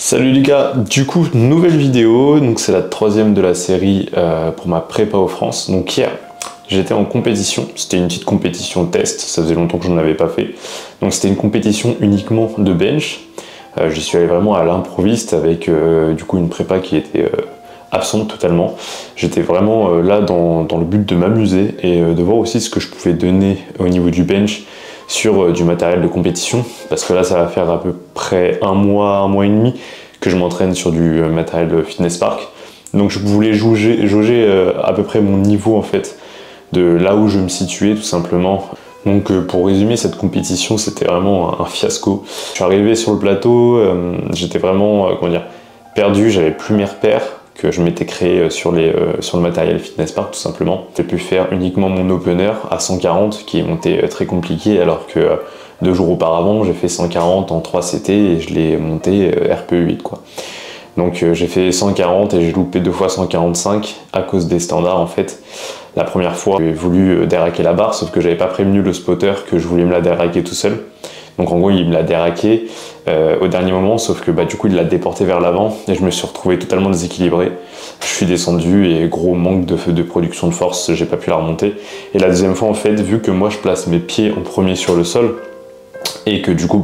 Salut les gars, du coup nouvelle vidéo, donc c'est la troisième de la série pour ma prépa aux France. Donc hier j'étais en compétition, c'était une petite compétition test, ça faisait longtemps que je n'en avais pas fait. Donc c'était une compétition uniquement de bench, j'y suis allé vraiment à l'improviste avec du coup une prépa qui était absente totalement. J'étais vraiment là dans le but de m'amuser et de voir aussi ce que je pouvais donner au niveau du bench sur du matériel de compétition, parce que là ça va faire à peu près un mois et demi que je m'entraîne sur du matériel Fitness Park. Donc je voulais jauger à peu près mon niveau en fait, de là où je me situais tout simplement. Donc pour résumer, cette compétition c'était vraiment un fiasco. Je suis arrivé sur le plateau, j'étais vraiment comment dire, perdu, j'avais plus mes repères que je m'étais créé sur le matériel Fitness Park tout simplement. J'ai pu faire uniquement mon opener à 140 qui est monté très compliqué, alors que 2 jours auparavant j'ai fait 140 en 3 CT et je l'ai monté RPE8 quoi. Donc j'ai fait 140 et j'ai loupé 2 fois 145 à cause des standards en fait. La première fois j'ai voulu déraquer la barre, sauf que j'avais pas prévenu le spotter que je voulais me la déraquer tout seul. Donc en gros il me l'a déraqué au dernier moment, sauf que du coup il l'a déporté vers l'avant et je me suis retrouvé totalement déséquilibré. Je suis descendu et gros manque de production de force, j'ai pas pu la remonter. Et la deuxième fois en fait, vu que moi je place mes pieds en premier sur le sol et que du coup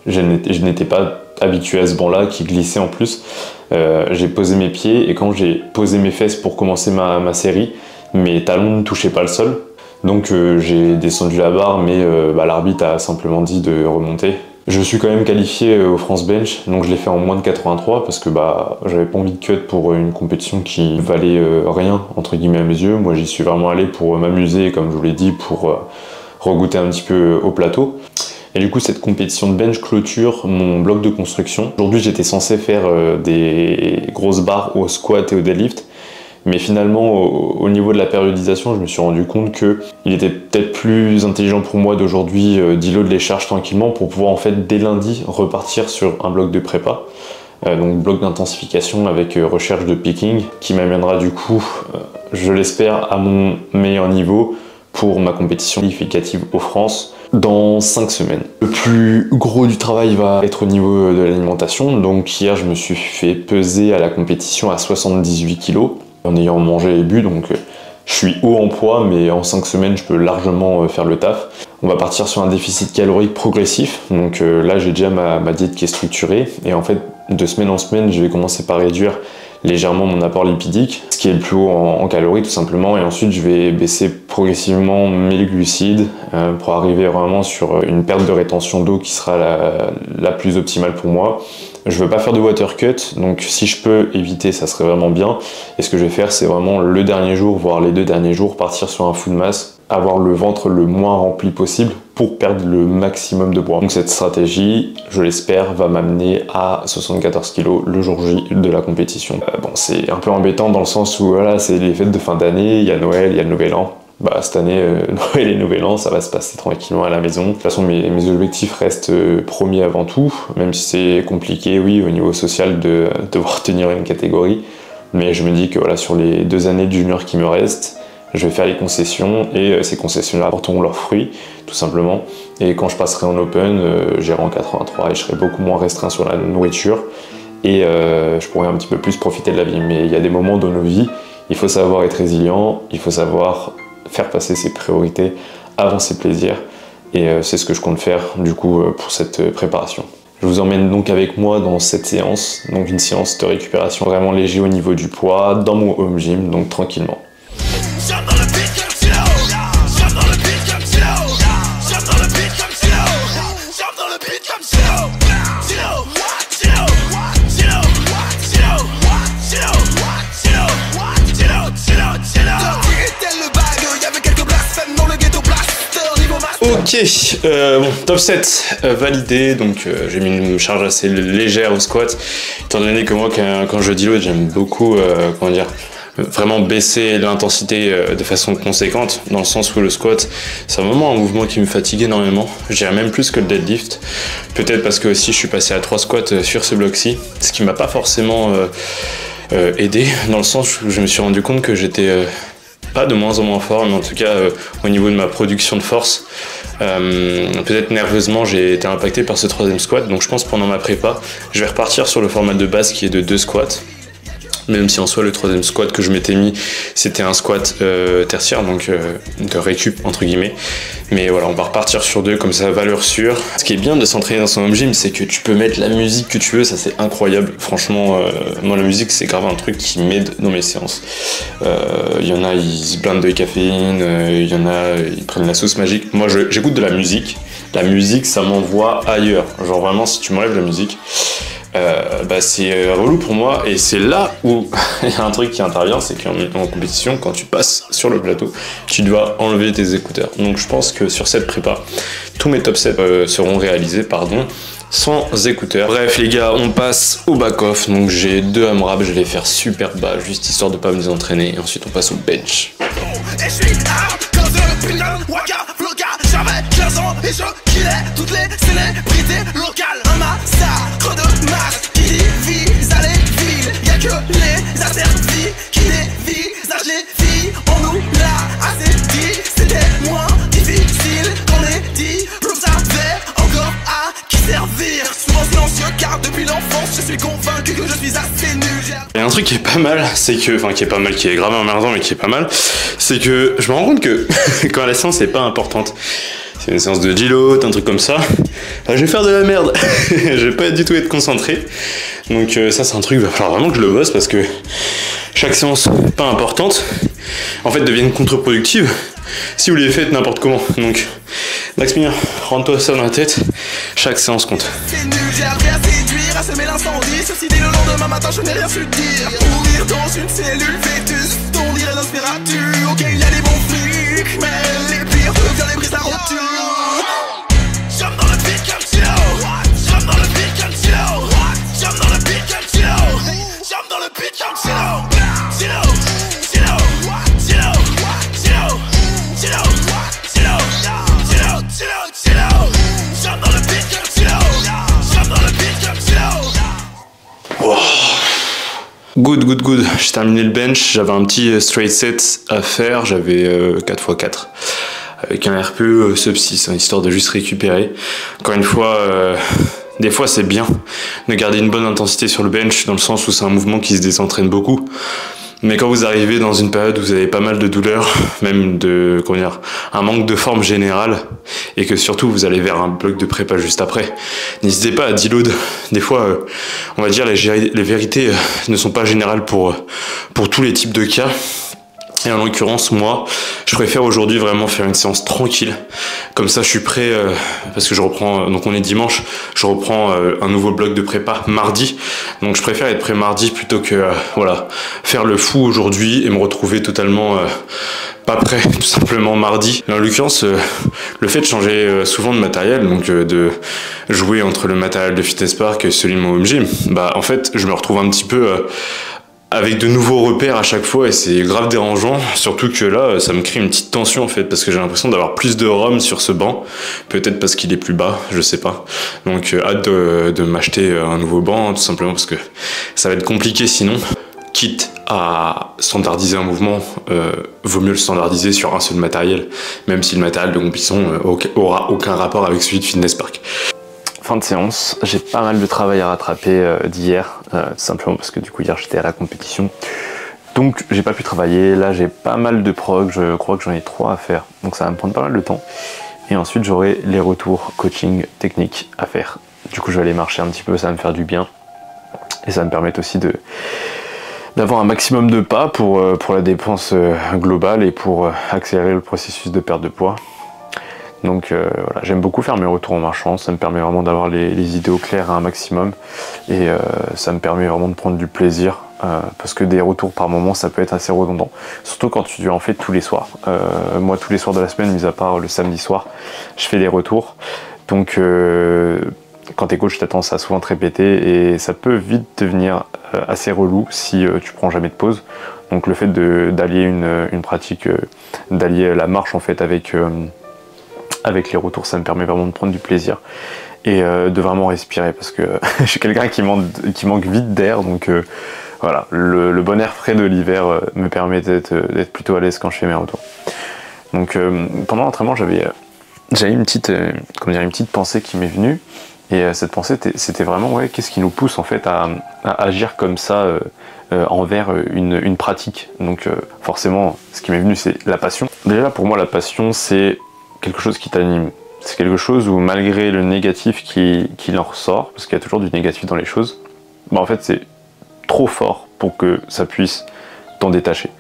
je n'étais pas habitué à ce banc là qui glissait en plus, j'ai posé mes pieds et quand j'ai posé mes fesses pour commencer ma série, mes talons ne touchaient pas le sol. Donc j'ai descendu la barre, mais l'arbitre a simplement dit de remonter. Je suis quand même qualifié au France Bench, donc je l'ai fait en moins de 83 parce que j'avais pas envie de cut pour une compétition qui valait rien entre guillemets à mes yeux. Moi j'y suis vraiment allé pour m'amuser, comme je vous l'ai dit, pour regoûter un petit peu au plateau. Et du coup cette compétition de bench clôture mon bloc de construction. Aujourd'hui j'étais censé faire des grosses barres au squat et au deadlift. Mais finalement, au niveau de la périodisation, je me suis rendu compte qu'il était peut-être plus intelligent pour moi d'aujourd'hui d'îlot de les charges tranquillement pour pouvoir en fait dès lundi repartir sur un bloc de prépa. Donc bloc d'intensification avec recherche de picking qui m'amènera du coup, je l'espère, à mon meilleur niveau pour ma compétition qualificative aux France dans 5 semaines. Le plus gros du travail va être au niveau de l'alimentation. Donc hier, je me suis fait peser à la compétition à 78 kg. En ayant mangé et bu, donc je suis haut en poids, mais en 5 semaines je peux largement faire le taf. On va partir sur un déficit calorique progressif, donc là j'ai déjà ma diète qui est structurée, et en fait de semaine en semaine je vais commencer par réduire légèrement mon apport lipidique, ce qui est le plus haut en calories tout simplement, et ensuite je vais baisser progressivement mes glucides pour arriver vraiment sur une perte de rétention d'eau qui sera la plus optimale pour moi. Je veux pas faire de water cut, donc si je peux éviter, ça serait vraiment bien. Et ce que je vais faire, c'est vraiment le dernier jour, voire les 2 derniers jours, partir sur un full mass, avoir le ventre le moins rempli possible pour perdre le maximum de poids. Donc cette stratégie, je l'espère, va m'amener à 74 kg le jour J de la compétition. Bon, c'est un peu embêtant dans le sens où voilà, c'est les fêtes de fin d'année, il y a Noël, il y a le Nouvel An. Cette année, Noël et Nouvel An, ça va se passer tranquillement à la maison. De toute façon, mes objectifs restent premiers avant tout, même si c'est compliqué, oui, au niveau social de devoir tenir une catégorie. Mais je me dis que voilà, sur les 2 années de junior qui me restent, je vais faire les concessions et ces concessions-là apporteront leurs fruits, tout simplement. Et quand je passerai en open, j'irai en 83 et je serai beaucoup moins restreint sur la nourriture et je pourrai un petit peu plus profiter de la vie. Mais il y a des moments dans nos vies, il faut savoir être résilient, il faut savoir faire passer ses priorités avant ses plaisirs, et c'est ce que je compte faire du coup pour cette préparation. Je vous emmène donc avec moi dans cette séance, donc une séance de récupération vraiment léger au niveau du poids, dans mon home gym, donc tranquillement. Ok, bon, top 7 validé, donc j'ai mis une charge assez légère au squat, étant donné que moi quand je deload j'aime beaucoup, comment dire, vraiment baisser l'intensité de façon conséquente, dans le sens où le squat c'est vraiment un mouvement qui me fatigue énormément, je dirais même plus que le deadlift, peut-être parce que aussi je suis passé à 3 squats sur ce bloc-ci, ce qui m'a pas forcément aidé, dans le sens où je me suis rendu compte que j'étais pas de moins en moins fort, mais en tout cas au niveau de ma production de force, peut-être nerveusement j'ai été impacté par ce troisième squat, donc je pense pendant ma prépa, je vais repartir sur le format de base qui est de 2 squats. Même si en soi le troisième squat que je m'étais mis c'était un squat tertiaire, donc de récup entre guillemets, mais voilà, on va repartir sur 2 comme ça, valeur sûre. Ce qui est bien de s'entraîner dans son home gym, c'est que tu peux mettre la musique que tu veux, ça c'est incroyable, franchement. Moi la musique c'est grave un truc qui m'aide dans mes séances. Il y en a ils se blindent de caféine, il y en a ils prennent la sauce magique. Moi j'écoute de la musique ça m'envoie ailleurs, genre vraiment si tu m'enlèves la musique c'est relou pour moi, et c'est là où il y a un truc qui intervient, c'est qu'en compétition, quand tu passes sur le plateau, tu dois enlever tes écouteurs. Donc je pense que sur cette prépa, tous mes top sets seront réalisés, sans écouteurs. Bref les gars, on passe au back-off, donc j'ai 2 AMRAP, je vais les faire super bas, juste histoire de pas me désentraîner, et ensuite on passe au bench. Et je suis j'avais 15 ans et je killais toutes les célébrités locales. Un massacre de masse qui divise à les villes. Y'a que les asservis qui dévisagent les filles. On nous l'a assez dit, c'était moins difficile qu'on les dit. L'on savait encore à qui servir. Souvent silencieux car depuis l'enfance je suis convaincu que je suis assez nul. Il y a un truc qui est pas mal, c'est que, enfin qui est pas mal, qui est grave emmerdant mais qui est pas mal, c'est que je me rends compte que quand la séance est pas importante, c'est une séance de deload, un truc comme ça, je vais faire de la merde, je vais pas du tout être concentré, donc ça c'est un truc, il va falloir vraiment que je le bosse parce que chaque séance pas importante, en fait devienne contre-productive si vous les faites n'importe comment, donc Max Miller, rentre-toi ça dans la tête, chaque séance compte. C'est nul, j'ai appris à séduire, à semer l'incendie. Ceci dit le lendemain matin je n'ai rien su dire. Mourir dans une cellule vétuste, on dirait l'inspirature. Ok il y a des bons flics, mais les pires viennent les brises la rotule. Jump dans le beat comme Chilo, jump dans le beat comme Chilo, jump dans le beat comme Chilo, jump dans le beat comme Chilo, Chilo, Chilo, Chilo, Chilo, Chilo, Chilo, Chilo, Chilo, jump dans le beat comme Chilo, jump dans le beat comme Chilo. Wow. Good. J'ai terminé le bench, j'avais un petit straight set à faire, j'avais 4x4 avec un RPE sub 6, hein, histoire de juste récupérer. Encore une fois, des fois c'est bien de garder une bonne intensité sur le bench, dans le sens où c'est un mouvement qui se désentraîne beaucoup. Mais quand vous arrivez dans une période où vous avez pas mal de douleurs, même de, comment dire, un manque de forme générale, et que surtout vous allez vers un bloc de prépa juste après, n'hésitez pas à deload. Des fois, on va dire, les vérités ne sont pas générales pour tous les types de cas. Et en l'occurrence, moi, je préfère aujourd'hui vraiment faire une séance tranquille. Comme ça, je suis prêt, parce que je reprends, donc on est dimanche, je reprends un nouveau bloc de prépa mardi. Donc je préfère être prêt mardi plutôt que, voilà, faire le fou aujourd'hui et me retrouver totalement pas prêt, tout simplement mardi. Et en l'occurrence, le fait de changer souvent de matériel, donc de jouer entre le matériel de Fitness Park et celui de mon home gym, bah en fait, je me retrouve un petit peu avec de nouveaux repères à chaque fois, et c'est grave dérangeant, surtout que là ça me crée une petite tension en fait, parce que j'ai l'impression d'avoir plus de ROM sur ce banc, peut-être parce qu'il est plus bas, je sais pas, donc hâte de m'acheter un nouveau banc, tout simplement parce que ça va être compliqué sinon. Quitte à standardiser un mouvement, vaut mieux le standardiser sur un seul matériel, même si le matériel de compétition aura aucun rapport avec celui de Fitness Park. Fin de séance, j'ai pas mal de travail à rattraper d'hier, tout simplement parce que du coup hier j'étais à la compétition, donc j'ai pas pu travailler. Là j'ai pas mal de prog, je crois que j'en ai 3 à faire, donc ça va me prendre pas mal de temps, et ensuite j'aurai les retours coaching technique à faire. Du coup je vais aller marcher un petit peu, ça va me faire du bien, et ça va me permettre aussi d'avoir un maximum de pas pour la dépense globale et pour accélérer le processus de perte de poids. Donc voilà, j'aime beaucoup faire mes retours en marchant, ça me permet vraiment d'avoir les idées au clair à un maximum, et ça me permet vraiment de prendre du plaisir, parce que des retours par moment ça peut être assez redondant, surtout quand tu en fais tous les soirs. Moi tous les soirs de la semaine, mis à part le samedi soir, je fais des retours, donc quand t'es coach t'as tendance à souvent te répéter, et ça peut vite devenir assez relou si tu prends jamais de pause. Donc le fait d'allier une pratique, d'allier la marche en fait avec les retours, ça me permet vraiment de prendre du plaisir et de vraiment respirer, parce que je suis quelqu'un qui manque vite d'air, donc Voilà, le bon air frais de l'hiver me permet d'être plutôt à l'aise quand je fais mes retours. Donc pendant l'entraînement, j'avais une petite pensée qui m'est venue, et cette pensée c'était vraiment ouais, qu'est-ce qui nous pousse en fait à agir comme ça envers une pratique. Donc forcément, ce qui m'est venu, c'est la passion. Déjà pour moi, la passion, c'est quelque chose qui t'anime. C'est quelque chose où malgré le négatif qui en ressort, parce qu'il y a toujours du négatif dans les choses, bah en fait c'est trop fort pour que ça puisse t'en détacher.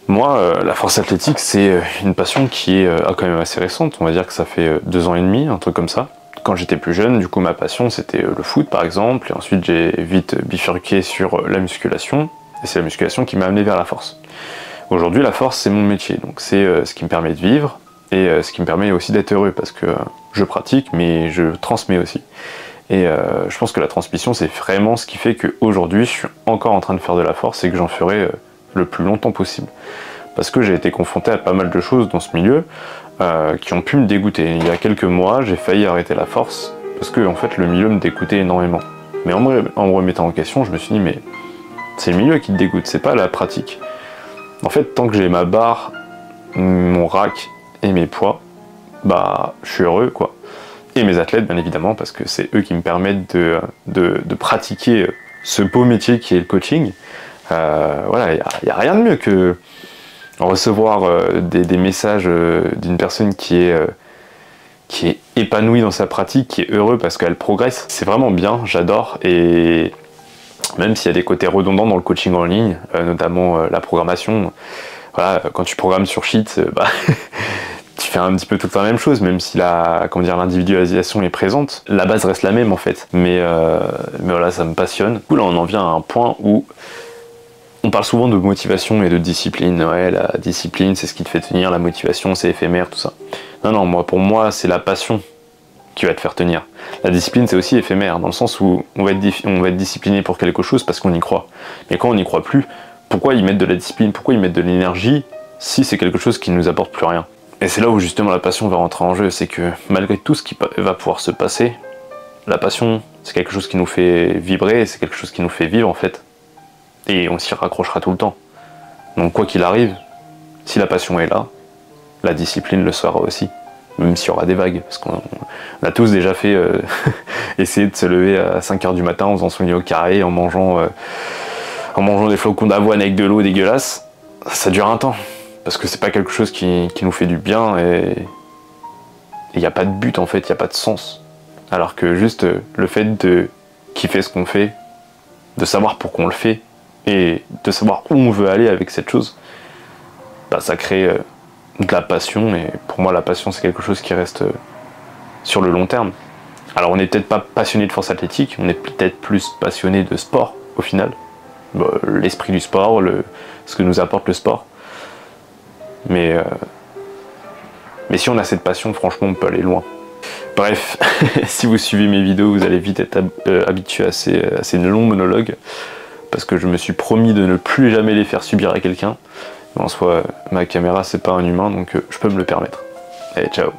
Moi, la force athlétique, c'est une passion qui est quand même assez récente. On va dire que ça fait 2 ans et demi, un truc comme ça. Quand j'étais plus jeune, du coup, ma passion, c'était le foot, par exemple. Et ensuite, j'ai vite bifurqué sur la musculation. Et c'est la musculation qui m'a amené vers la force. Aujourd'hui, la force, c'est mon métier. Donc, c'est ce qui me permet de vivre et ce qui me permet aussi d'être heureux. Parce que je pratique, mais je transmets aussi. Et je pense que la transmission, c'est vraiment ce qui fait qu'aujourd'hui, je suis encore en train de faire de la force et que j'en ferai le plus longtemps possible. Parce que j'ai été confronté à pas mal de choses dans ce milieu qui ont pu me dégoûter. Il y a quelques mois, j'ai failli arrêter la force parce que en fait, le milieu me dégoûtait énormément. Mais en me remettant en question, je me suis dit, mais c'est le milieu qui te dégoûte, c'est pas la pratique. En fait, tant que j'ai ma barre, mon rack et mes poids, bah, je suis heureux, quoi. Et mes athlètes, bien évidemment, parce que c'est eux qui me permettent de pratiquer ce beau métier qui est le coaching. Voilà, il n'y a rien de mieux que recevoir des messages d'une personne qui est épanouie dans sa pratique, qui est heureux parce qu'elle progresse. C'est vraiment bien, j'adore. Et même s'il y a des côtés redondants dans le coaching en ligne, notamment la programmation, voilà, quand tu programmes sur Sheet, bah, tu fais un petit peu tout le temps la même chose, même si l'individualisation est présente. La base reste la même en fait. Mais voilà, ça me passionne. Du coup, là, on en vient à un point où on parle souvent de motivation et de discipline. Ouais, la discipline, c'est ce qui te fait tenir. La motivation, c'est éphémère, tout ça. Non, pour moi, c'est la passion qui va te faire tenir. La discipline, c'est aussi éphémère, dans le sens où on va être discipliné pour quelque chose parce qu'on y croit. Mais quand on n'y croit plus, pourquoi y mettre de la discipline? Pourquoi y mettre de l'énergie si c'est quelque chose qui ne nous apporte plus rien? Et c'est là où justement la passion va rentrer en jeu. C'est que malgré tout ce qui va pouvoir se passer, la passion, c'est quelque chose qui nous fait vibrer, c'est quelque chose qui nous fait vivre en fait. Et on s'y raccrochera tout le temps. Donc quoi qu'il arrive, si la passion est là, la discipline le sera aussi. Même s'il y aura des vagues. Parce qu'on a tous déjà fait essayer de se lever à 5h du matin en faisant son lit au carré, en mangeant des flocons d'avoine avec de l'eau dégueulasse. Ça dure un temps. Parce que c'est pas quelque chose qui nous fait du bien et il n'y a pas de but en fait, il n'y a pas de sens. Alors que juste le fait de kiffer ce qu'on fait, de savoir pourquoi on le fait, et de savoir où on veut aller avec cette chose, bah, ça crée de la passion. Et pour moi, la passion, c'est quelque chose qui reste sur le long terme. Alors on n'est peut-être pas passionné de force athlétique, on est peut-être plus passionné de sport au final, bah, l'esprit du sport, ce que nous apporte le sport. Mais si on a cette passion, franchement, on peut aller loin. Bref, si vous suivez mes vidéos, vous allez vite être habitué à ces longs monologues, parce que je me suis promis de ne plus jamais les faire subir à quelqu'un. En soi, ma caméra, c'est pas un humain, donc je peux me le permettre. Allez, ciao.